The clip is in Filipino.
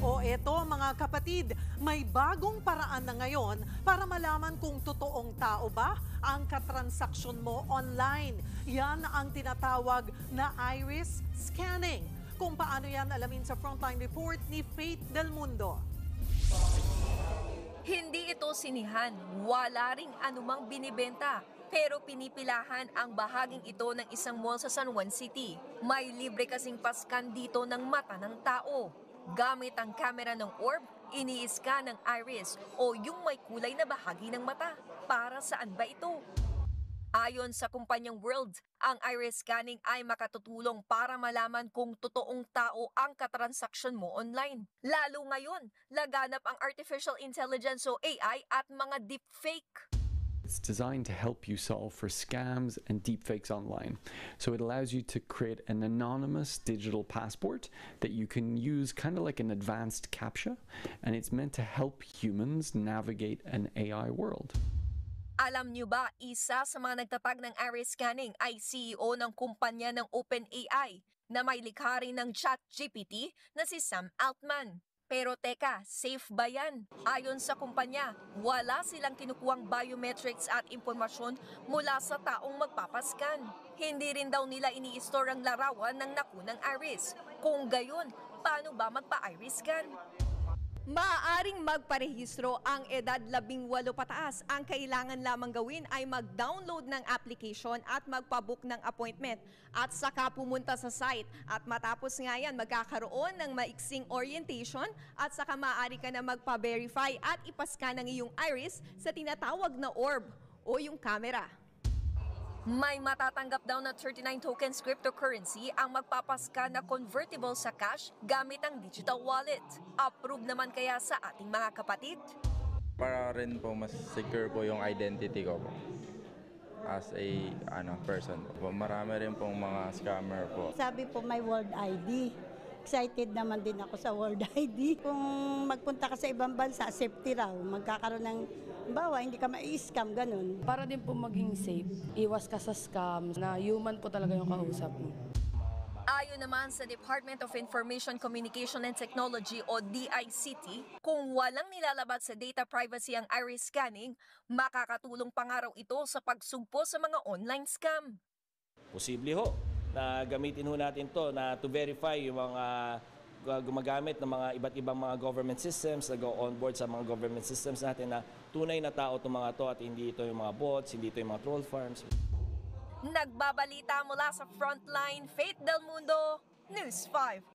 O eto mga kapatid, may bagong paraan na ngayon para malaman kung totoong tao ba ang katransaksyon mo online. Yan ang tinatawag na iris scanning. Kung paano yan alamin sa Frontline Report ni Faith Del Mundo. Hindi ito sinihan, wala ring anumang binibenta. Pero pinipilahan ang bahaging ito ng isang mall sa San Juan City. May libre kasing paskan dito ng mata ng tao. Gamit ang kamera ng orb, ini-scan ng iris o yung may kulay na bahagi ng mata. Para saan ba ito? Ayon sa kumpanyang World, ang iris scanning ay makatutulong para malaman kung totoong tao ang katransaksyon mo online. Lalo ngayon, laganap ang artificial intelligence o AI at mga deepfake. It's designed to help you solve for scams and deepfakes online. So it allows you to create an anonymous digital passport that you can use kind of like an advanced CAPTCHA, and it's meant to help humans navigate an AI world. Alam niyo ba, isa sa mga nagtatag ng iris scanning ay CEO ng kumpanya ng OpenAI na may likha rin ng ChatGPT na si Sam Altman. Pero teka, safe ba yan? Ayon sa kumpanya, wala silang kinukuhang biometrics at impormasyon mula sa taong magpapaskan. Hindi rin daw nila ini-store ang larawan ng nakunang iris. Kung gayon, paano ba magpa-iris scan? Maaaring magparehistro ang edad 18 pataas. Ang kailangan lamang gawin ay mag-download ng application at magpabook ng appointment. At saka pumunta sa site. At matapos nga yan, magkakaroon ng maiksing orientation at saka maaari ka na magpa-verify at ipascan ang iyong iris sa tinatawag na orb o yung camera. May matatanggap daw na 39 tokens cryptocurrency ang magpapaska na convertible sa cash gamit ang digital wallet. Approve naman kaya sa ating mga kapatid? Para rin po mas secure po yung identity ko po as a person po. Marami rin pong mga scammer po. Sabi po may World ID. Excited naman din ako sa World ID. Kung magpunta ka sa ibang bansa, safety raw. Magkakaroon ng bawa, hindi ka ma-scam, ganun. Para din po maging safe, iwas ka sa scam na human po talaga yung kausap mo. Ayon naman sa Department of Information Communication and Technology o DICT, kung walang nilalabag sa data privacy ang iris scanning, makakatulong pa nga raw ito sa pagsugpo sa mga online scam. Posible ho na gamitin ho natin to na to verify yung mga gumagamit ng mga iba't ibang mga government systems, nag-on board sa mga government systems natin na tunay na tao itong mga to at hindi ito yung mga bots, hindi ito yung mga troll farms. Nagbabalita mula sa Frontline, Faith Del Mundo, News 5.